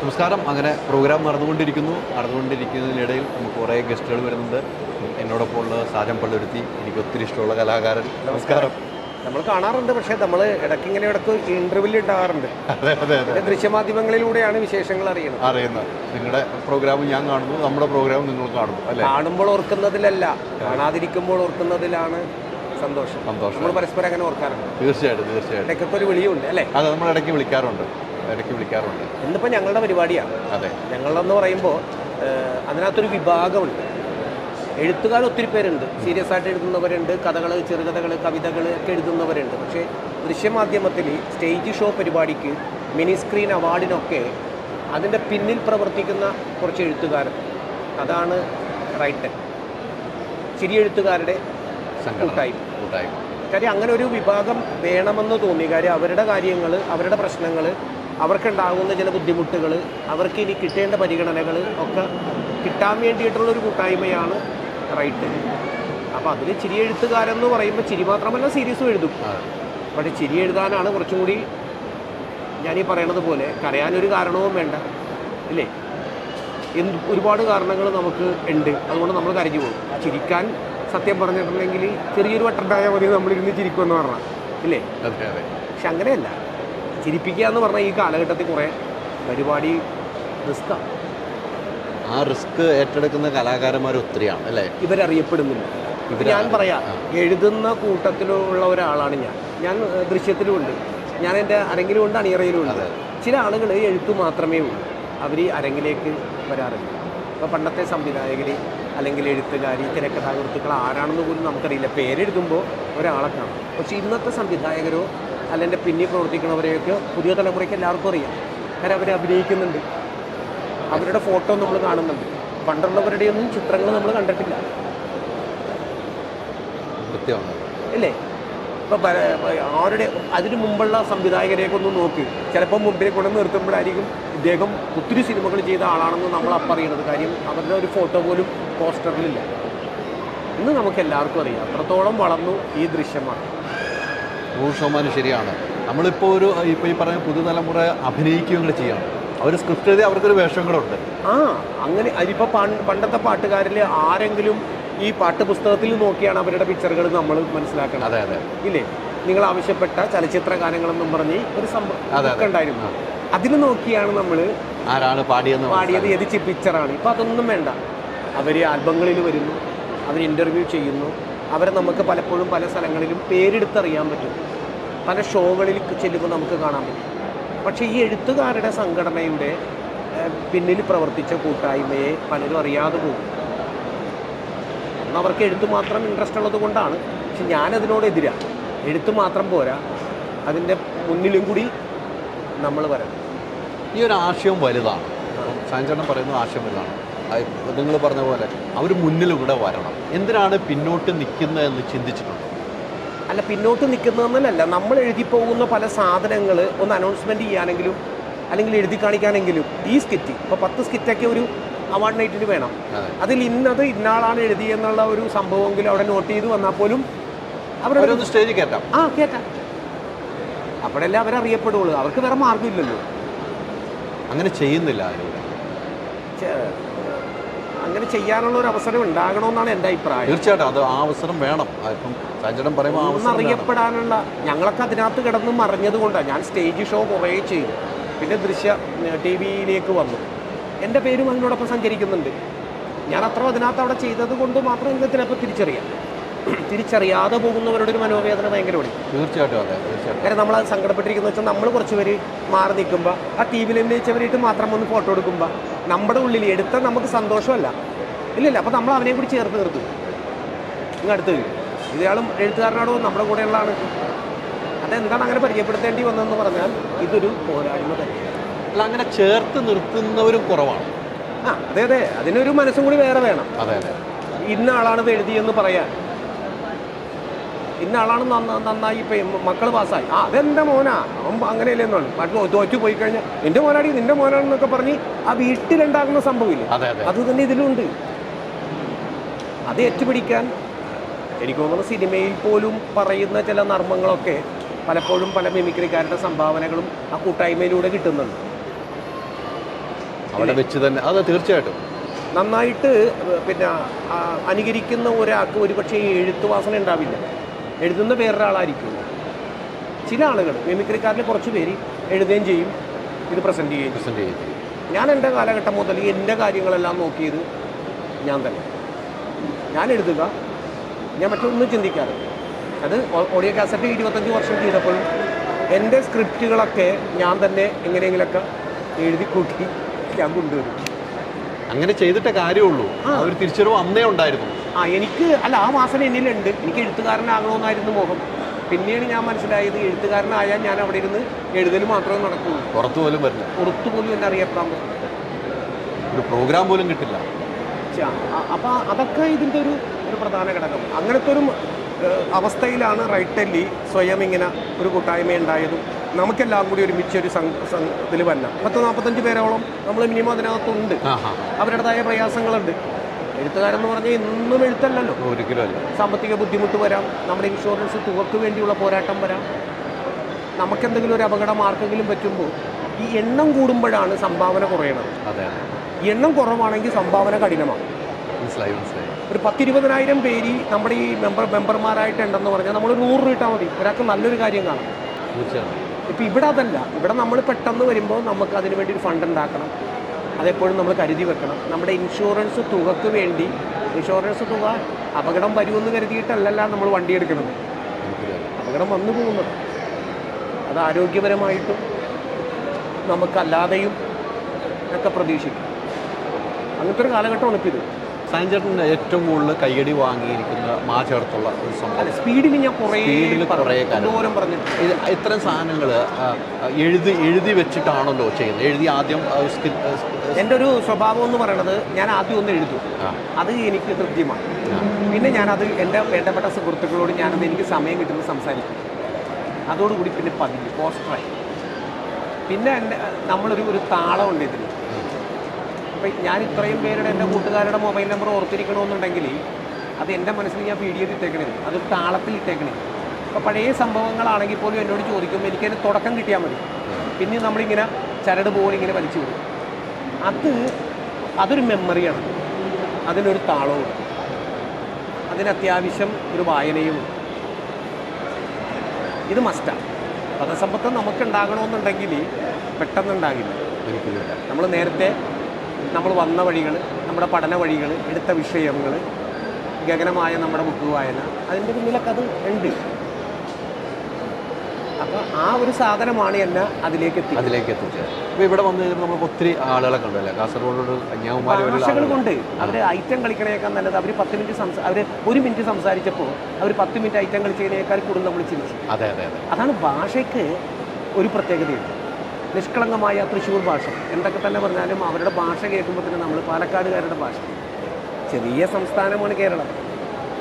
നമസ്കാരം. അങ്ങനെ പ്രോഗ്രാം നടന്നുകൊണ്ടിരിക്കുന്നതിനിടയിൽ നമുക്ക് കുറേ ഗസ്റ്റുകൾ വരുന്നുണ്ട്. എന്നോടൊപ്പം ഉള്ള സാജൻ പള്ളുരുത്തി, എനിക്ക് ഒത്തിരി ഇഷ്ടമുള്ള കലാകാരൻ. നമസ്കാരം. നമ്മൾ കാണാറുണ്ട്, പക്ഷേ നമ്മൾ ഇടയ്ക്ക് ഇന്റർവ്യൂ ഉണ്ടാകാറുണ്ട്. അതെ അതെ അതെ, ദൃശ്യമാധ്യമങ്ങളിലൂടെയാണ് വിശേഷങ്ങൾ അറിയുന്നത്. നിങ്ങളുടെ പ്രോഗ്രാം ഞാൻ കാണുന്നു, നമ്മുടെ പ്രോഗ്രാം നിങ്ങൾ കാണുന്നു അല്ലേ? കാണുമ്പോൾ ഓർക്കുന്നതിലല്ല, കാണാതിരിക്കുമ്പോൾ ഓർക്കുന്നതിലാണ് സന്തോഷം. നമ്മൾ പരസ്പരം അങ്ങനെ ഓർക്കാറുണ്ട്. തീർച്ചയായിട്ടും. ഇടയ്ക്കൊക്കെ ഒരു വിളിയുണ്ട് അല്ലേ? അതെ, നമ്മൾ ഇടയ്ക്ക് വിളിക്കാറുണ്ട്. ഇന്നിപ്പോൾ ഞങ്ങളുടെ പരിപാടിയാണ്. അതെ, ഞങ്ങളെന്ന് പറയുമ്പോൾ അതിനകത്തൊരു വിഭാഗമുണ്ട്. എഴുത്തുകാർ ഒത്തിരി പേരുണ്ട്, സീരിയസ് ആയിട്ട് എഴുതുന്നവരുണ്ട്, കഥകൾ, ചെറുകഥകൾ, കവിതകൾ ഒക്കെ എഴുതുന്നവരുണ്ട്. പക്ഷേ ദൃശ്യമാധ്യമത്തിൽ സ്റ്റേജ് ഷോ പരിപാടിക്ക്, മിനി സ്ക്രീൻ അവാർഡിനൊക്കെ അതിൻ്റെ പിന്നിൽ പ്രവർത്തിക്കുന്ന കുറച്ച് എഴുത്തുകാർ, അതാണ് റൈറ്റൻ, ചിരി എഴുത്തുകാരുടെ കൂട്ടായ്മ. കാര്യം അങ്ങനെ ഒരു വിഭാഗം വേണമെന്ന് തോന്നി. കാര്യം അവരുടെ കാര്യങ്ങൾ, അവരുടെ പ്രശ്നങ്ങൾ, അവർക്കുണ്ടാകുന്ന ചില ബുദ്ധിമുട്ടുകൾ, അവർക്ക് ഇനി കിട്ടേണ്ട പരിഗണനകൾ ഒക്കെ കിട്ടാൻ വേണ്ടിയിട്ടുള്ളൊരു കൂട്ടായ്മയാണ് റൈറ്റ്. അപ്പോൾ അതിൽ ചിരി എഴുത്തുകാരെന്ന് പറയുമ്പോൾ ചിരി മാത്രമല്ല, സീരീസും എഴുതും. പക്ഷേ ചിരി എഴുതാനാണ് കുറച്ചും കൂടി, ഞാനീ പറയണത് പോലെ കരയാനൊരു കാരണവും വേണ്ട ഇല്ലേ? ഒരുപാട് കാരണങ്ങൾ നമുക്ക് ഉണ്ട്, അതുകൊണ്ട് നമ്മൾ കരഞ്ഞു പോകും. ചിരിക്കാൻ സത്യം പറഞ്ഞിട്ടുണ്ടെങ്കിൽ ചെറിയൊരു വട്ടുണ്ടായാൽ മതി, നമ്മളിരുന്ന് ചിരിക്കുമെന്ന് പറഞ്ഞാൽ ഇല്ലേ? പക്ഷെ അങ്ങനെയല്ല. ചിരിപ്പിക്കുക എന്ന് പറഞ്ഞാൽ ഈ കാലഘട്ടത്തിൽ കുറേ പരിപാടി റിസ്ക്കാണ്. ആ റിസ്ക് ഏറ്റെടുക്കുന്ന കലാകാരന്മാർ ഒത്തിരിയാണ് അല്ലേ? ഇവരറിയപ്പെടുന്നില്ല. ഞാൻ പറയാം, എഴുതുന്ന കൂട്ടത്തിലുള്ള ഒരാളാണ് ഞാൻ ദൃശ്യത്തിലുമുണ്ട്, ഞാൻ എൻ്റെ അരങ്ങിലും ഉണ്ട്, അണിയറയിലും ഉണ്ട്. ചില ആളുകൾ എഴുത്തു മാത്രമേ ഉള്ളൂ, അവർ അരങ്ങിലേക്ക് വരാറില്ല. ഇപ്പോൾ പണ്ടത്തെ സംവിധായകർ അല്ലെങ്കിൽ എഴുത്തുകാരി, തിരക്കഥാകൃത്തുക്കൾ ആരാണെന്ന് പോലും നമുക്കറിയില്ല. പേരെഴുതുമ്പോൾ ഒരാളെ കാണും. പക്ഷേ ഇന്നത്തെ സംവിധായകരോ അല്ലെങ്കിൽ പിന്നിൽ പ്രവർത്തിക്കുന്നവരെയൊക്കെ പുതിയ തലമുറയ്ക്ക് എല്ലാവർക്കും അറിയാം. കാരണം അവർ അഭിനയിക്കുന്നുണ്ട്, അവരുടെ ഫോട്ടോ നമ്മൾ കാണുന്നുണ്ട്. പണ്ടുള്ളവരുടെയൊന്നും ചിത്രങ്ങൾ നമ്മൾ കണ്ടിട്ടില്ല ഇല്ലേ? ഇപ്പം ആരുടെ അതിന് മുമ്പുള്ള സംവിധായകരെയൊക്കെ ഒന്ന് നോക്ക്, ചിലപ്പോൾ മുമ്പിൽ കൊണ്ട് നിർത്തുമ്പോഴായിരിക്കും ഇദ്ദേഹം ഒത്തിരി സിനിമകൾ ചെയ്ത ആളാണെന്ന് നമ്മൾ അറിയണത്. കാര്യം അവരുടെ ഒരു ഫോട്ടോ പോലും പോസ്റ്ററിലില്ല. ഇന്ന് നമുക്ക് എല്ലാവർക്കും അറിയാം അത്രത്തോളം വളർന്നു ഈ ദൃശ്യമാണ്. 100% ശരിയാണ്. നമ്മളിപ്പോൾ ഇപ്പോൾ ഈ പറഞ്ഞ പുതുതലമുറ അഭിനയിക്കുകയും കൂടെ ചെയ്യണം. അവർ സ്ക്രിപ്റ്റ് എഴുതി അവർക്കൊരു വേഷം കൂടെ ഉണ്ട്. അങ്ങനെ അതിപ്പോൾ പണ്ടത്തെ പാട്ടുകാരിൽ ആരെങ്കിലും ഈ പാട്ട് പുസ്തകത്തിൽ നോക്കിയാണ് അവരുടെ പിക്ചറുകൾ നമ്മൾ മനസ്സിലാക്കണം. അതെ അതെ ഇല്ലേ? നിങ്ങൾ ആവശ്യപ്പെട്ട ചലച്ചിത്ര ഗാനങ്ങളെന്നും പറഞ്ഞ് ഒരു സംഭവം ഉണ്ടായിരുന്നു. അതിൽ നോക്കിയാണ് നമ്മൾ ആരാണ് പാടിയത്, ഏത് പിക്ചറാണ്. ഇപ്പം അതൊന്നും വേണ്ട. അവർ ആൽബങ്ങളിൽ വരുന്നു, അവർ ഇൻ്റർവ്യൂ ചെയ്യുന്നു, അവരെ നമുക്ക് പലപ്പോഴും പല സ്ഥലങ്ങളിലും പേരെടുത്തറിയാൻ പറ്റും, പല ഷോകളിൽ ചെല്ലുമ്പോൾ നമുക്ക് കാണാൻ പറ്റും. പക്ഷേ ഈ എഴുത്തുകാരുടെ സംഘടനയുടെ പിന്നിൽ പ്രവർത്തിച്ച കൂട്ടായ്മയെ പലരും അറിയാതെ പോകും. അവർക്ക് എഴുത്ത് മാത്രം ഇൻട്രസ്റ്റ് ഉള്ളത് കൊണ്ടാണ്. പക്ഷെ ഞാനതിനോട് എതിരാണ്. എഴുത്ത് മാത്രം പോരാ, അതിൻ്റെ മുന്നിലും കൂടി നമ്മൾ വരണം. ഈ ഒരു ആശയം വലുതാണ്. സാഞ്ചേട്ടൻ പറയുന്ന ആശയം വലുതാണ്. നിങ്ങൾ പറഞ്ഞ പോലെ അവർ മുന്നിലൂടെ വരണം. എന്തിനാണ് പിന്നോട്ട് നിൽക്കുന്നതെന്ന് ചിന്തിച്ചിട്ടുണ്ട്? അല്ല, പിന്നോട്ട് നിൽക്കുന്നതെന്നല്ല, നമ്മൾ എഴുതി പോകുന്ന പല സാധനങ്ങൾ ഒന്ന് അനൗൺസ്മെൻറ്റ് ചെയ്യാനെങ്കിലും അല്ലെങ്കിൽ എഴുതി കാണിക്കാനെങ്കിലും ഈ സ്കിറ്റ്, ഇപ്പോൾ 10 സ്കിറ്റൊക്കെ ഒരു അവാർഡ് നൈറ്റിന് വേണം. അതിൽ ഇന്നാളാണ് എഴുതിയെന്നുള്ള ഒരു സംഭവമെങ്കിലും അവിടെ നോട്ട് ചെയ്ത് വന്നാൽ പോലും അവരൊന്ന് സ്റ്റേജിൽ കയറ്റാം. അപ്പോഴല്ലേ അവരറിയപ്പെടുള്ളൂ. അവർക്ക് വേറെ മാർഗ്ഗമില്ലല്ലോ. അങ്ങനെ ചെയ്യുന്നില്ല ആരും. അങ്ങനെ ചെയ്യാനുള്ള ഒരു അവസരം ഉണ്ടാകണമെന്നാണ് എൻ്റെ അഭിപ്രായം. തീർച്ചയായിട്ടും അത് ആ അവസരം വേണം. ഇപ്പം സാഞ്ചേട്ടൻ പറയുമ്പോൾ അറിയപ്പെടാനുള്ള, ഞങ്ങളൊക്കെ അതിനകത്ത് കിടന്ന് മറിഞ്ഞത് കൊണ്ടാണ്. ഞാൻ സ്റ്റേജ് ഷോ കുറേ ചെയ്തു, പിന്നെ ദൃശ്യ TV-യിലേക്ക് വന്നു. എൻ്റെ പേരും അതിനോടൊപ്പം സഞ്ചരിക്കുന്നുണ്ട്. ഞാൻ അത്ര അതിനകത്ത് അവിടെ ചെയ്തത് കൊണ്ട് മാത്രം എനിക്ക് ചിലപ്പോൾ തിരിച്ചറിയാതെ പോകുന്നവരുടെ ഒരു മനോവേദന ഭയങ്കരമാണ്. തീർച്ചയായിട്ടും അതെ, തീർച്ചയായിട്ടും. കാരണം നമ്മളത് സങ്കടപ്പെട്ടിരിക്കുന്നത് വെച്ചാൽ നമ്മൾ കുറച്ച് പേര് മാറി നിൽക്കുമ്പോൾ, ആ TV-യിൽ അഭിനയിച്ചവരായിട്ട് മാത്രം ഒന്ന് ഫോട്ടോ എടുക്കുമ്പോൾ നമ്മുടെ ഉള്ളിൽ എടുത്താൽ നമുക്ക് സന്തോഷമല്ല ഇല്ലല്ല. അപ്പോൾ നമ്മൾ അവനെയും കൂടി ചേർത്ത് നിർത്തും. അടുത്ത് ഇയാളും എഴുത്തുകാരനാണോ നമ്മുടെ കൂടെയുള്ളതാണ്. അതെന്താണ് അങ്ങനെ പരിചയപ്പെടുത്തേണ്ടി വന്നതെന്ന് പറഞ്ഞാൽ ഇതൊരു പോരായ്മ തന്നെയാണ്. അല്ല, അങ്ങനെ ചേർത്ത് നിർത്തുന്നവരും കുറവാണ്. അതെ, അതിനൊരു മനസ്സും കൂടി വേറെ വേണം. അതെ അതെ, ഇന്ന ആളാണ് എഴുതിയെന്ന് പറയാൻ, ഇന്ന ആളാണ് നന്നായി ഇപ്പം മക്കൾ പാസ്സായി, അതെൻ്റെ മോനാ, അവൻ അങ്ങനെയല്ലേന്നാണ്. മറ്റു തോറ്റു പോയി കഴിഞ്ഞാൽ എൻ്റെ മോനാടി, നിൻ്റെ മോനാണെന്നൊക്കെ പറഞ്ഞ് ആ വീട്ടിലുണ്ടാകുന്ന സംഭവമില്ല, അത് തന്നെ ഇതിലുണ്ട്. അത് ഏറ്റുപിടിക്കാൻ എനിക്ക് തോന്നുന്നു സിനിമയിൽ പോലും പറയുന്ന ചില നർമ്മങ്ങളൊക്കെ പലപ്പോഴും പല മിമിക്രിക്കാരുടെ സംഭാവനകളും ആ കൂട്ടായ്മയിലൂടെ കിട്ടുന്നുണ്ട്. അവിടെ വെച്ച് തന്നെ. അതെ, തീർച്ചയായിട്ടും. നന്നായിട്ട് പിന്നെ അനുകരിക്കുന്ന ഒരാൾക്ക് ഒരുപക്ഷെ ഈ എഴുത്ത് വാസന ഉണ്ടാവില്ല, എഴുതുന്ന വേറൊരാളായിരിക്കും. ചില ആളുകൾ മിമിക്രിക്കാരിൽ കുറച്ച് പേര് എഴുതുകയും ചെയ്യും, ഇത് പ്രസൻറ്റ് ചെയ്യുകയും ചെയ്യും. ഞാൻ എൻ്റെ കാലഘട്ടം മുതൽ എൻ്റെ കാര്യങ്ങളെല്ലാം നോക്കിയത് ഞാൻ തന്നെ. ഞാൻ എഴുതുക, ഞാൻ മറ്റൊന്നും ചിന്തിക്കാറ്. അത് ഓഡിയോ കാസറ്റ് 25 വർഷം ചെയ്തപ്പോഴും എൻ്റെ സ്ക്രിപ്റ്റുകളൊക്കെ ഞാൻ തന്നെ എങ്ങനെയെങ്കിലൊക്കെ എഴുതി കൂട്ടി ഞാൻ കൊണ്ടുവരും. അങ്ങനെ ചെയ്തിട്ടേ കാര്യമുള്ളൂ. ഒരു തിരിച്ചറിവ് അന്നേ ഉണ്ടായിരുന്നു. എനിക്ക് അല്ല, ആ വാസന എന്നിലുണ്ട്. എനിക്ക് എഴുത്തുകാരനാകണമെന്നായിരുന്നു മോഹം. പിന്നീട് ഞാൻ മനസ്സിലായത് എഴുത്തുകാരനായാൽ ഞാൻ അവിടെ ഇരുന്ന് എഴുതൽ മാത്രമേ നടക്കുള്ളൂ, പുറത്തു പോലും വരില്ല, പുറത്തു പോലും എന്നെ അറിയപ്പെടാൻ പറ്റും, ഒരു പ്രോഗ്രാം പോലും കിട്ടില്ല. അപ്പം അതൊക്കെ ഇതിൻ്റെ ഒരു പ്രധാന ഘടകം. അങ്ങനത്തെ ഒരു അവസ്ഥയിലാണ് റൈറ്റല്ലി സ്വയം ഇങ്ങനെ ഒരു കൂട്ടായ്മ ഉണ്ടായതും നമുക്കെല്ലാം കൂടി ഒരുമിച്ച് ഒരു ഇതിൽ വരണം. 40-45 പേരോളം നമ്മൾ മിനിമം അതിനകത്തുണ്ട്. അവരുടേതായ പ്രയാസങ്ങളുണ്ട്. എഴുത്തുകാരെന്ന് പറഞ്ഞാൽ എന്നും എഴുത്തല്ലല്ലോ, ഒരിക്കലും അല്ല. സാമ്പത്തിക ബുദ്ധിമുട്ട് വരാം, നമ്മുടെ ഇൻഷുറൻസ് തുകക്ക് വേണ്ടിയുള്ള പോരാട്ടം വരാം, നമുക്കെന്തെങ്കിലും ഒരു അപകടം ആർക്കെങ്കിലും പറ്റുമ്പോൾ ഈ എണ്ണം കൂടുമ്പോഴാണ് സംഭാവന കുറയണം. അതെ, എണ്ണം കുറവാണെങ്കിൽ സംഭാവന കഠിനമാണ്. മനസ്സിലായി. ഒരു 10-20,000 പേര് നമ്മുടെ ഈ മെമ്പർമാരായിട്ടുണ്ടെന്ന് പറഞ്ഞാൽ നമ്മൾ 100 രൂപ ഇട്ടാൽ മതി, ഒരാൾക്ക് നല്ലൊരു കാര്യം കാണാം. ഇപ്പം ഇവിടെ അതല്ല. ഇവിടെ നമ്മൾ പെട്ടെന്ന് വരുമ്പോൾ നമുക്ക് അതിന് വേണ്ടി ഒരു ഫണ്ട് ഉണ്ടാക്കണം, അതെപ്പോഴും നമ്മൾ കരുതി വെക്കണം. നമ്മുടെ ഇൻഷുറൻസ് തുകക്ക് വേണ്ടി, ഇൻഷുറൻസ് തുക അപകടം വരുമെന്ന് കരുതിയിട്ടല്ല നമ്മൾ വണ്ടി എടുക്കുന്നത്. അപകടം വന്നു പോകുന്നത് അത് ആരോഗ്യപരമായിട്ടും നമുക്കല്ലാതെയും ഒക്കെ പ്രതീക്ഷിക്കും. അങ്ങനത്തെ ഒരു കാലഘട്ടമാണ് ഇപ്പോൾ ഇത്. സാൻചേട്ടൻ ഏറ്റവും കൂടുതൽ കയ്യടി വാങ്ങിയിരിക്കുന്ന ചേർത്തുള്ള ഒരു സംഭവം സ്പീഡിൽ ഞാൻ കുറേ പറഞ്ഞിട്ട് ഇത്തരം സാധനങ്ങൾ എഴുതി വെച്ചിട്ടാണല്ലോ ചെയ്യുന്നത്. എഴുതി ആദ്യം എൻ്റെ ഒരു സ്വഭാവം എന്ന് പറയുന്നത്, ഞാൻ ആദ്യം ഒന്ന് എഴുതും, അത് എനിക്ക് തൃപ്തിമാണ്. പിന്നെ ഞാനത് എൻ്റെ വേണ്ടപ്പെട്ട സുഹൃത്തുക്കളോട് ഞാനത് എനിക്ക് സമയം കിട്ടുമ്പോൾ സംസാരിക്കും. അതോടുകൂടി പിന്നെ പതിവ് പോസ്റ്ററായി. പിന്നെ നമ്മളൊരു താളമുണ്ട് ഇതിന്. അപ്പം ഞാൻ ഇത്രയും പേരുടെ എൻ്റെ കൂട്ടുകാരുടെ മൊബൈൽ നമ്പർ ഓർത്തിരിക്കണമെന്നുണ്ടെങ്കിൽ അത് എൻ്റെ മനസ്സിൽ ഞാൻ വീഡിയോ ഇട്ടേക്കണേ, അതൊരു താളത്തിൽ ഇട്ടേക്കണേ. അപ്പോൾ പഴയ സംഭവങ്ങളാണെങ്കിൽ പോലും എന്നോട് ചോദിക്കുമ്പോൾ എനിക്കതിന് തുടക്കം കിട്ടിയാൽ മതി. പിന്നെ നമ്മളിങ്ങനെ ചരട് പോലെ ഇങ്ങനെ വലിച്ചു വിടും. അതൊരു മെമ്മറിയാണ്, അതിനൊരു താളവും, അതിനത്യാവശ്യം ഒരു വായനയും. ഇത് മസ്റ്റാണ്. പദസമ്പത്ത് നമുക്കുണ്ടാകണമെന്നുണ്ടെങ്കിൽ പെട്ടെന്നുണ്ടാകില്ല. നമ്മൾ നേരത്തെ നമ്മൾ വന്ന വഴികൾ, നമ്മുടെ പഠന വഴികൾ, എടുത്ത വിഷയങ്ങൾ, ഗഗനമായ നമ്മുടെ ബുക്ക് വായന, അതിൻ്റെ പിന്നിലൊക്കെ അത് ഉണ്ട്. അപ്പോൾ ആ ഒരു സാധനമാണ് എന്നെ അതിലേക്ക് എത്തിച്ചത്. ഇപ്പോൾ ഇവിടെ വന്നു കഴിഞ്ഞാൽ നമുക്ക് ഒത്തിരി ആളുകളെ കണ്ടല്ലേ, കാസർഗോഡ് ഭാഷകൾ കൊണ്ട് അവർ ഐറ്റം കളിക്കണേക്കാൾ നല്ലത് അവർ 10 മിനിറ്റ് അവർ 1 മിനിറ്റ് സംസാരിച്ചപ്പോൾ അവർ 10 മിനിറ്റ് ഐറ്റം കളിച്ചതിനേക്കാൾ കൂടുതൽ നമ്മൾ ചിന്തിച്ചു. അതെ. അതാണ് ഭാഷയ്ക്ക് ഒരു പ്രത്യേകതയുണ്ട്. നിഷ്കളങ്കമായ തൃശ്ശൂർ ഭാഷ എന്തൊക്കെ തന്നെ പറഞ്ഞാലും അവരുടെ ഭാഷ കേൾക്കുമ്പോൾ തന്നെ നമ്മൾ പാലക്കാടുകാരുടെ ഭാഷ. ചെറിയ സംസ്ഥാനമാണ് കേരളം.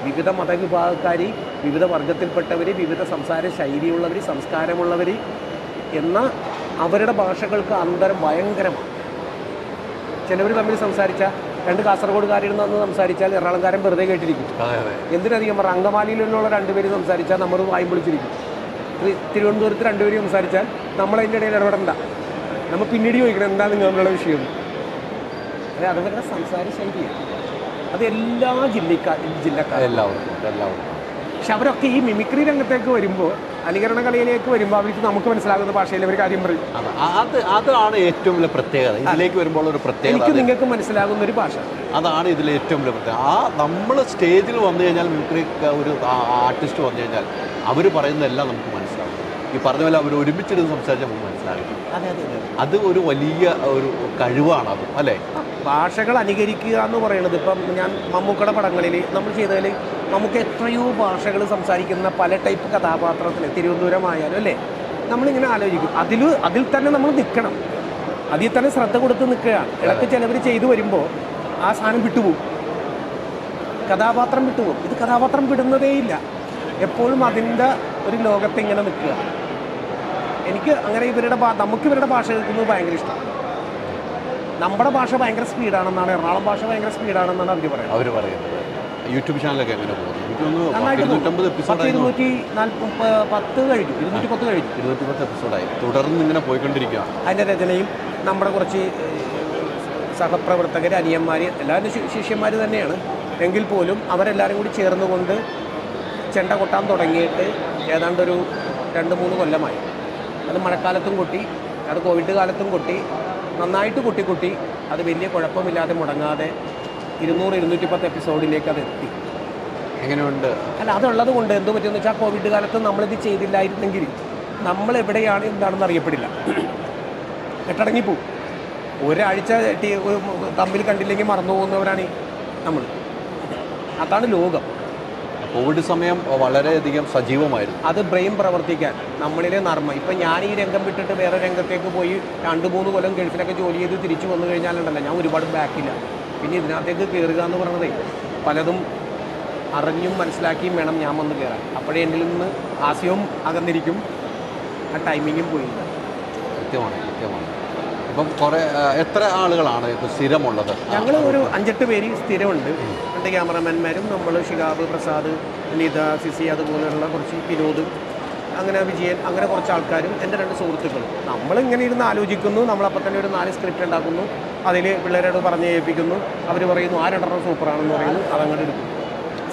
വിവിധ മതവിഭാഗക്കാർ, വിവിധ വർഗത്തിൽപ്പെട്ടവർ, വിവിധ സംസാര ശൈലിയുള്ളവർ, സംസ്കാരമുള്ളവർ എന്ന അവരുടെ ഭാഷകൾക്ക് അന്തരം ഭയങ്കരമാണ്. ചിലവർ തമ്മിൽ സംസാരിച്ചാൽ 2 കാസർഗോഡുകാരിൽ സംസാരിച്ചാൽ എറണാകുളംകാരൻ വെറുതെ കേട്ടിരിക്കും. എന്തിനധികം പറഞ്ഞാൽ അങ്കമാലിയിലുള്ള 2 പേര് സംസാരിച്ചാൽ നമ്മൾ വായും പൊളിച്ചിരിക്കും. തിരുവനന്തപുരത്ത് 2 പേര് സംസാരിച്ചാൽ നമ്മളതിൻ്റെ ഇടയിൽ ഇടപെടണ്ട, നമ്മൾ പിന്നീട് ചോദിക്കണം എന്താ നിങ്ങളുടെ വിഷയം. അതെ, അതവരുടെ സംസാര ശൈലിയാണ്. അത് എല്ലാ ജില്ലക്കാരെല്ലാവരും. പക്ഷെ അവരൊക്കെ ഈ മിമിക്രി രംഗത്തേക്ക് വരുമ്പോൾ, അനുകരണ കലയിലേക്ക് വരുമ്പോൾ അവർക്ക് നമുക്ക് മനസ്സിലാകുന്ന ഭാഷയിൽ അവർ കാര്യം പറയും. അതാണ് ഏറ്റവും വലിയ പ്രത്യേകത. ഇതിലേക്ക് വരുമ്പോൾ ഒരു പ്രത്യേകത, എനിക്ക് നിങ്ങൾക്ക് മനസ്സിലാകുന്ന ഒരു ഭാഷ, അതാണ് ഇതിലെ ഏറ്റവും വലിയ പ്രത്യേകത. നമ്മൾ സ്റ്റേജിൽ വന്നു കഴിഞ്ഞാൽ, മിമിക്രി ഒരു ആർട്ടിസ്റ്റ് വന്നു കഴിഞ്ഞാൽ അവർ പറയുന്നതെല്ലാം നമുക്ക് മനസ്സിലാവും. ഈ പറഞ്ഞ പോലെ അവർ ഒരുമിച്ചിരുന്ന് സംസാരിച്ചാൽ നമുക്ക് മനസ്സിലാകും. അത് ഒരു വലിയ ഒരു കഴിവാണ് അത്, അല്ലേ? ഭാഷകൾ അനുകരിക്കുക എന്ന് പറയുന്നത്, ഇപ്പം ഞാൻ മമ്മൂക്കയുടെ പടങ്ങളിൽ നമ്മൾ ചെയ്തതിൽ നമുക്ക് എത്രയോ ഭാഷകൾ സംസാരിക്കുന്ന പല ടൈപ്പ് കഥാപാത്രത്തിൽ, തിരുവനന്തപുരമായാലും അല്ലേ, നമ്മളിങ്ങനെ ആലോചിക്കും. അതിൽ തന്നെ നമ്മൾ നിൽക്കണം, അതിൽ തന്നെ ശ്രദ്ധ കൊടുത്ത് നിൽക്കുകയാണ്. ഇടയ്ക്ക് ചിലവർ ചെയ്തു വരുമ്പോൾ ആ സാധനം വിട്ടുപോകും, കഥാപാത്രം വിട്ടുപോകും. ഇത് കഥാപാത്രം വിടുന്നതേയില്ല, എപ്പോഴും അതിൻ്റെ ഒരു ലോകത്ത് ഇങ്ങനെ നിൽക്കുക. എനിക്ക് അങ്ങനെ നമുക്ക് ഇവരുടെ ഭാഷ കേൾക്കുന്നത് ഭയങ്കര ഇഷ്ടമാണ്. നമ്മുടെ ഭാഷ ഭയങ്കര സ്പീഡാണെന്നാണ്, എറണാകുളം ഭാഷ ഭയങ്കര സ്പീഡാണെന്നാണ് അവർ പറയുന്നത്. യൂട്യൂബ് ചാനലൊക്കെ എങ്ങനെ പോകുന്നു? 210 എപ്പിസോഡായി, തുടർന്ന് ഇങ്ങനെ പോയിക്കൊണ്ടിരിക്കുകയാണ്. അതിൻ്റെ രചനയും നമ്മുടെ കുറച്ച് സഹപ്രവർത്തകർ, അനിയന്മാർ, എല്ലാവരും ശിഷ്യന്മാർ തന്നെയാണ്. എങ്കിൽ പോലും അവരെല്ലാവരും കൂടി ചേർന്നുകൊണ്ട് ചെണ്ട കൊട്ടാൻ തുടങ്ങിയിട്ട് ഏതാണ്ടൊരു 2-3 കൊല്ലമായി. അത് മഴക്കാലത്തും കൊട്ടി, അത് കോവിഡ് കാലത്തും കൊട്ടി, നന്നായിട്ട് കൊട്ടി അത് വലിയ കുഴപ്പമില്ലാതെ മുടങ്ങാതെ 200-210 എപ്പിസോഡിലേക്ക് അത് എത്തി. എങ്ങനെയുണ്ട്? അല്ല, അതുള്ളത് കൊണ്ട് എന്ത് പറ്റുമെന്ന് വെച്ചാൽ കോവിഡ് കാലത്ത് നമ്മളിത് ചെയ്തില്ലായിരുന്നെങ്കിൽ നമ്മളെവിടെയാണ് എന്താണെന്ന് അറിയപ്പെടില്ല, കെട്ടടങ്ങിപ്പോവും. ഒരാഴ്ച തമ്മിൽ കണ്ടില്ലെങ്കിൽ മറന്നു പോകുന്നവരാണ് നമ്മൾ. അതാണ് ലോകം. കോവിഡ് സമയം വളരെയധികം സജീവമായിരുന്നു. അത് ബ്രെയിൻ പ്രവർത്തിക്കാൻ നമ്മളിലെ നർമ്മം. ഇപ്പം ഞാൻ ഈ രംഗം വിട്ടിട്ട് വേറെ രംഗത്തേക്ക് പോയി 2-3 കൊല്ലം ഗൾഫിലൊക്കെ ജോലി ചെയ്ത് തിരിച്ചു വന്നു കഴിഞ്ഞാലുണ്ടല്ലോ, ഞാൻ ഒരുപാട് ബാക്കില്ല. പിന്നെ ഇതിനകത്തേക്ക് കയറുക എന്ന് പറയുന്നത് പലതും അറിഞ്ഞും മനസ്സിലാക്കിയും വേണം ഞാൻ വന്ന് കയറാൻ. അപ്പോഴേ എന്നിൽ നിന്ന് ആശയവും അകന്നിരിക്കും, ആ ടൈമിങ്ങും പോയില്ല. കൃത്യമാണ്. ഇപ്പം എത്ര ആളുകളാണ് ഇപ്പോൾ സ്ഥിരമുള്ളത്? ഞങ്ങൾ ഒരു 5-8 പേര് സ്ഥിരമുണ്ട്. 2 ക്യാമറമാൻമാരും, നമ്മൾ, ഷിഹാബ്, പ്രസാദ്, നിത, സിസി, അതുപോലെയുള്ള കുറച്ച് വിനോദ്, അങ്ങനെ വിജയൻ, അങ്ങനെ കുറച്ച് ആൾക്കാരും എൻ്റെ 2 സുഹൃത്തുക്കളും. നമ്മളിങ്ങനെ ഇരുന്ന് ആലോചിക്കുന്നു. നമ്മളപ്പം തന്നെ ഒരു 4 സ്ക്രിപ്റ്റ് ഉണ്ടാക്കുന്നു. അതിൽ പിള്ളേരോട് പറഞ്ഞ് ഏൽപ്പിക്കുന്നു. അവർ പറയുന്നു ആ 2 സൂപ്പറാണെന്ന് പറയുന്നു. അതങ്ങോട്ട് എടുക്കും.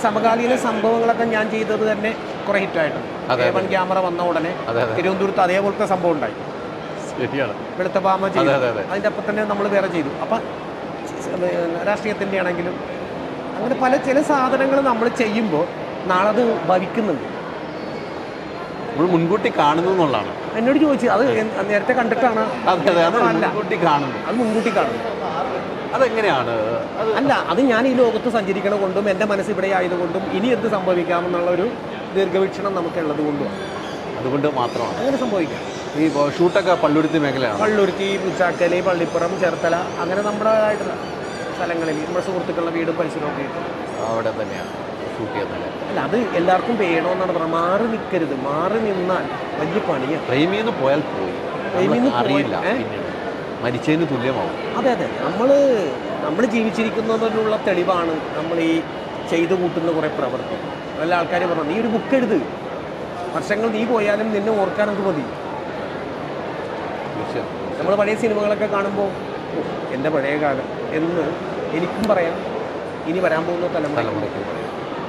സമകാലീന സംഭവങ്ങളൊക്കെ ഞാൻ ചെയ്തത് തന്നെ കുറേ ഹിറ്റായിട്ടുണ്ട്. A1 ക്യാമറ വന്ന ഉടനെ തിരുവനന്തപുരത്ത് അതേപോലത്തെ സംഭവം ഉണ്ടായി. ശരിയാണ്. വെളുത്തപാമ ചെയ്തു. അതിൻ്റെ അപ്പം തന്നെ നമ്മൾ വേറെ ചെയ്തു. അപ്പം രാഷ്ട്രീയത്തിൻ്റെ ആണെങ്കിലും അങ്ങനെ ചില സാധനങ്ങൾ നമ്മൾ ചെയ്യുമ്പോൾ നാളത് ഭവിക്കുന്നുണ്ട്. നമ്മൾ മുൻകൂട്ടി കാണുന്നു എന്നുള്ളതാണ്. എന്നോട് ചോദിച്ചു, അത് നേരത്തെ കണ്ടിട്ടാണ്? മുൻകൂട്ടി കാണുന്നു. അത് മുൻകൂട്ടി കാണുന്നു. അതെങ്ങനെയാണ്? അല്ല, അത് ഞാൻ ഈ ലോകത്ത് സഞ്ചരിക്കണ കൊണ്ടും എൻ്റെ മനസ്സ് ഇവിടെ ആയതുകൊണ്ടും ഇനി എന്ത് സംഭവിക്കാമെന്നുള്ള ഒരു ദീർഘവീക്ഷണം നമുക്കുള്ളത് കൊണ്ടും, അതുകൊണ്ട് മാത്രമാണ് അങ്ങനെ സംഭവിക്കാം. ഈ ഷൂട്ടൊക്കെ പള്ളുരുത്തി മേഖലയാണ്. പള്ളുരുത്തി, മുച്ചാക്കൽ, പള്ളിപ്പുറം, ചേർത്തല, അങ്ങനെ നമ്മുടേതായിട്ടുള്ള സ്ഥലങ്ങളിൽ നമ്മുടെ സുഹൃത്തുക്കളുടെ വീടും പരിസരമൊക്കെ അവിടെ തന്നെയാണ് ഷൂട്ട് ചെയ്യുന്നത്. അല്ല, അത് എല്ലാവർക്കും വേണമെന്നാണ് പറഞ്ഞത്. മാറി നിൽക്കരുത്. മാറി നിന്നാൽ വലിയ പണിയാണ്. പ്രേമിന്ന് പോയാൽ പോയി, അറിയില്ല, മരിച്ചതിന് തുല്യമാവും. അതെ, നമ്മൾ ജീവിച്ചിരിക്കുന്നതിനുള്ള തെളിവാണ് നമ്മൾ ഈ ചെയ്തു കൂട്ടുന്ന കുറേ പ്രവൃത്തി. നല്ല ആൾക്കാർ പറഞ്ഞു, നീ ഒരു ബുക്ക് എഴുത്, വർഷങ്ങൾ നീ പോയാലും നിന്നെ ഓർക്കാനൊക്കെ മതി. നമ്മൾ പഴയ സിനിമകളൊക്കെ കാണുമ്പോൾ എൻ്റെ പഴയ കാലം എന്ന് എനിക്കും പറയാം, ഇനി വരാൻ പോകുന്ന തലമുറയ്ക്ക്.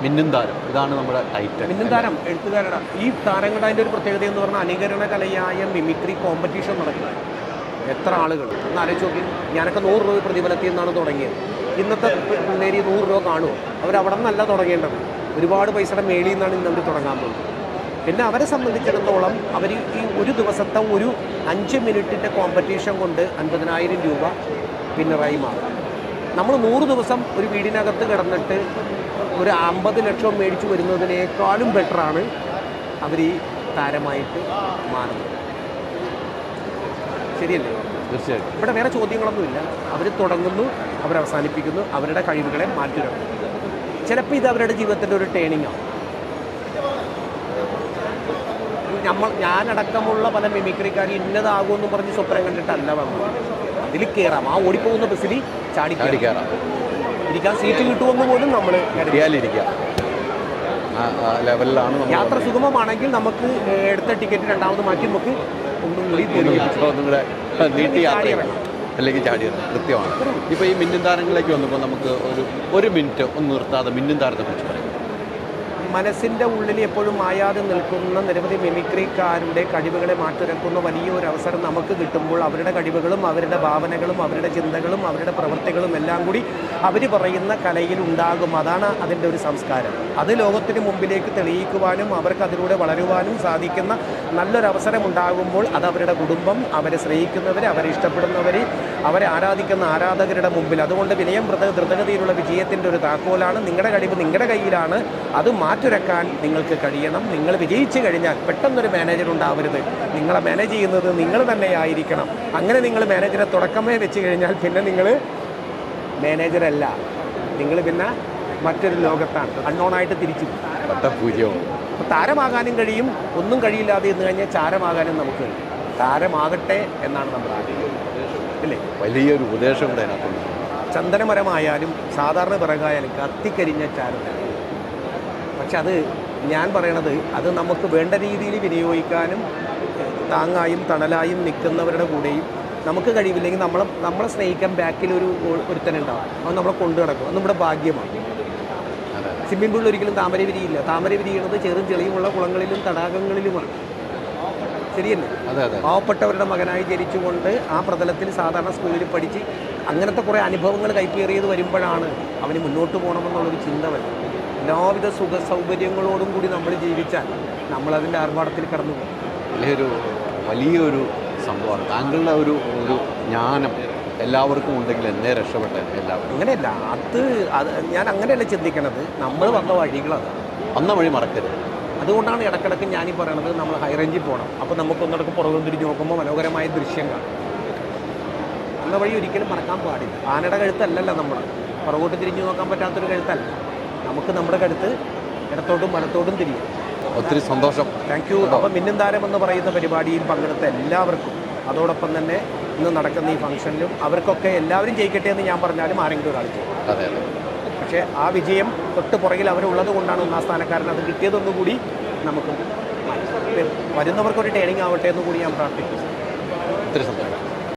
മിന്നും താരം, ഇതാണ് നമ്മുടെ ടൈറ്റിൽ. മിന്നും താരം എഴുത്തുകാരുടെ ഈ താരങ്ങളുടെ അതിൻ്റെ ഒരു പ്രത്യേകത എന്ന് പറഞ്ഞാൽ അനുകരണ കലയായ മിമിക്രി കോമ്പറ്റീഷൻ നടക്കുന്നത്. എത്ര ആളുകൾ ഒന്ന് ആലോചിച്ച് നോക്കി. ഞാനൊക്കെ 100 രൂപ പ്രതിഫലത്തിൽ നിന്നാണ് തുടങ്ങിയത്. ഇന്നത്തെ പിള്ളേർ 100 രൂപ കാണുമോ? അവരവിടെ നിന്നല്ല തുടങ്ങേണ്ടത്. ഒരുപാട് പൈസയുടെ മേളിൽ നിന്നാണ് ഇന്ന് അവർ തുടങ്ങാൻ പോകുന്നത്. പിന്നെ അവരെ സംബന്ധിച്ചിടത്തോളം അവർ ഈ ഒരു ദിവസത്തെ ഒരു 5 മിനിറ്റിൻ്റെ കോമ്പറ്റീഷൻ കൊണ്ട് 50,000 രൂപ വിന്നറായി മാറും. നമ്മൾ 100 ദിവസം ഒരു വീടിനകത്ത് കിടന്നിട്ട് ഒരു 50 ലക്ഷം മേടിച്ചു വരുന്നതിനേക്കാളും ബെറ്ററാണ് അവർ ഈ താരമായിട്ട് മാറുന്നത്. ശരിയല്ലേ? തീർച്ചയായിട്ടും. ഇവിടെ വേറെ ചോദ്യങ്ങളൊന്നുമില്ല. അവർ തുടങ്ങുന്നു, അവരവസാനിപ്പിക്കുന്നു, അവരുടെ കഴിവുകളെ മാറ്റിവെക്കുന്നു. ചിലപ്പോൾ ഇത് അവരുടെ ജീവിതത്തിൻ്റെ ഒരു ടേണിംഗ് ആവും. ഞാനടക്കമുള്ള പല മിമിക്രിക്കാർ ഇന്നതാകുമെന്ന് പറഞ്ഞ് സ്വപ്നം കണ്ടിട്ടല്ല വന്നത്. അതിൽ കയറാം, ആ ഓടിപ്പോകുന്ന ബസ്സിൽ ചാടി കയറാം. ഇരിക്കാൻ സീറ്റ് കിട്ടുമെന്ന് പോലും നമ്മൾ കരുതിയാലിരിക്കാം. ലെവലിലാണ് യാത്ര സുഗമമാണെങ്കിൽ നമുക്ക് എടുത്ത ടിക്കറ്റ് 2ാമത് മാറ്റി നമുക്ക് ഒന്നും കൂടി നീട്ടി യാത്ര അല്ലെങ്കിൽ ചാടിയത് കൃത്യമാണ്. ഇപ്പോൾ ഈ മിന്നും താരങ്ങളിലേക്ക് വന്നപ്പോൾ നമുക്ക് ഒരു മിനിറ്റ് ഒന്ന് നിർത്താതെ മിന്നും താരത്തെ കുറിച്ച് പറയാം. മനസ്സിൻ്റെ ഉള്ളിൽ എപ്പോഴും മായാതെ നിൽക്കുന്ന നിരവധി മിമിക്രിക്കാരുടെ കഴിവുകളെ മാറ്റുരക്കുന്ന വലിയൊരു അവസരം നമുക്ക് കിട്ടുമ്പോൾ അവരുടെ കഴിവുകളും അവരുടെ ഭാവനകളും അവരുടെ ചിന്തകളും അവരുടെ പ്രവൃത്തികളും എല്ലാം കൂടി അവർ പറയുന്ന കലയിൽ ഉണ്ടാകും. അതാണ് അതിൻ്റെ ഒരു സംസ്കാരം. അത് ലോകത്തിന് മുമ്പിലേക്ക് തെളിയിക്കുവാനും അവർക്ക് അതിലൂടെ വളരുവാനും സാധിക്കുന്ന നല്ലൊരവസരം ഉണ്ടാകുമ്പോൾ അത് അവരുടെ കുടുംബം, അവരെ സ്നേഹിക്കുന്നവർ, അവരെ ഇഷ്ടപ്പെടുന്നവർ, അവരെ ആരാധിക്കുന്ന ആരാധകരുടെ മുമ്പിൽ. അതുകൊണ്ട് വിനയം ദ്രുതഗതിയിലുള്ള വിജയത്തിൻ്റെ ഒരു താക്കോലാണ്. നിങ്ങളുടെ കഴിവ് നിങ്ങളുടെ കയ്യിലാണ്. അത് മാറ്റുരക്കാൻ നിങ്ങൾക്ക് കഴിയണം. നിങ്ങൾ വിജയിച്ചു കഴിഞ്ഞാൽ പെട്ടെന്നൊരു മാനേജർ ഉണ്ടാവരുത്. നിങ്ങളെ മാനേജ് ചെയ്യുന്നത് നിങ്ങൾ തന്നെ ആയിരിക്കണം. അങ്ങനെ നിങ്ങൾ മാനേജറെ തുടക്കമേ വെച്ച് കഴിഞ്ഞാൽ പിന്നെ നിങ്ങൾ മാനേജറല്ല, നിങ്ങൾ പിന്നെ മറ്റൊരു ലോകത്താണ്, അൺനോണായിട്ട് തിരിച്ചു പൂജ്യവും. താരമാകാനും കഴിയും. ഒന്നും കഴിയില്ലാതെ എന്ന് കഴിഞ്ഞാൽ ചാരമാകാനും നമുക്ക് കഴിയും. താരമാകട്ടെ എന്നാണ് നമ്മുടെ ആഗ്രഹം, അല്ലേ? വലിയൊരു ഉപദേശം കൂടെ അതിനകത്തുണ്ട്. ചന്ദനമരമായാലും സാധാരണ പിറകായാലും കത്തിക്കരിഞ്ഞ ചാരം. പക്ഷെ അത് ഞാൻ പറയണത് അത് നമുക്ക് വേണ്ട രീതിയിൽ വിനിയോഗിക്കാനും താങ്ങായും തണലായും നിൽക്കുന്നവരുടെ കൂടെയും നമുക്ക് കഴിവില്ലെങ്കിൽ നമ്മളെ സ്നേഹിക്കാൻ ബാക്കിൽ ഒരുത്തനുണ്ടാവും, അവൻ നമ്മളെ കൊണ്ടു നടക്കും. അത് നമ്മുടെ ഭാഗ്യമാണ്. സ്വിമ്മിംഗ് പൂളിൽ ഒരിക്കലും താമര വിരിയില്ല. താമര വിരിയുന്നത് ചെറും ചെളിയുമുള്ള കുളങ്ങളിലും തടാകങ്ങളിലുമാണ്. ശരിയല്ലേ? പാവപ്പെട്ടവരുടെ മകനായി ജനിച്ചുകൊണ്ട് ആ പ്രതലത്തിൽ സാധാരണ സ്കൂളിൽ പഠിച്ച് അങ്ങനത്തെ കുറേ അനുഭവങ്ങൾ കൈപ്പേറിയത് വരുമ്പോഴാണ് അവന് മുന്നോട്ട് പോകണമെന്നുള്ളൊരു ചിന്ത വരും. എല്ലാവിധ സുഖ സൗകര്യങ്ങളോടും കൂടി നമ്മൾ ജീവിച്ചാൽ നമ്മളതിൻ്റെ ആർഭാടത്തിൽ കടന്നു പോകും. വലിയൊരു സംഭവമാണ് താങ്കളുടെ ഒരു ജ്ഞാനം എല്ലാവർക്കും ഉണ്ടെങ്കിൽ എന്നേ രക്ഷപ്പെട്ടെ എല്ലാവരും. അങ്ങനെയല്ല, അത് ഞാൻ അങ്ങനെയല്ല ചിന്തിക്കണത്. നമ്മൾ വന്ന വഴികളാണ്, വന്ന വഴി മറക്കരുത്. അതുകൊണ്ടാണ് ഇടക്കിടക്ക് ഞാനീ പറയണത് നമ്മൾ ഹൈ റേഞ്ചിൽ പോകണം. അപ്പോൾ നമുക്കൊന്നിടക്ക് പുറകും തിരിഞ്ഞ് നോക്കുമ്പോൾ മനോഹരമായ ദൃശ്യം കാണും. വന്ന വഴി ഒരിക്കലും മറക്കാൻ പാടില്ല. ആനയുടെ കഴുത്തല്ലല്ലോ നമ്മൾ, പുറകോട്ട് തിരിഞ്ഞു നോക്കാൻ പറ്റാത്തൊരു കഴുത്തല്ല നമുക്ക്. നമ്മുടെ കഴുത്ത് ഇടത്തോട്ടും വലത്തോട്ടും തിരിയും. ഒത്തിരി സന്തോഷം. Thank you. അപ്പം മിന്നും താരം എന്ന് പറയുന്ന പരിപാടിയിൽ പങ്കെടുത്ത എല്ലാവർക്കും, അതോടൊപ്പം തന്നെ ഇന്ന് നടക്കുന്ന ഈ ഫംഗ്ഷനിലും അവർക്കൊക്കെ എല്ലാവരും ജയിക്കട്ടെ എന്ന് ഞാൻ പറഞ്ഞാലും ആരെങ്കിലും ഒരാൾ ചെയ്യും. അതെ. പക്ഷേ ആ വിജയം തൊട്ട് പുറകിൽ അവരുള്ളത് കൊണ്ടാണ് ഒന്നാം സ്ഥാനക്കാരൻ. അത് കിട്ടിയതൊന്നുകൂടി നമുക്ക് വരുന്നവർക്കൊരു ട്രെയിനിങ് ആവട്ടെ എന്ന് കൂടി ഞാൻ പ്രാർത്ഥിക്കുന്നു. ഒത്തിരി സന്തോഷം.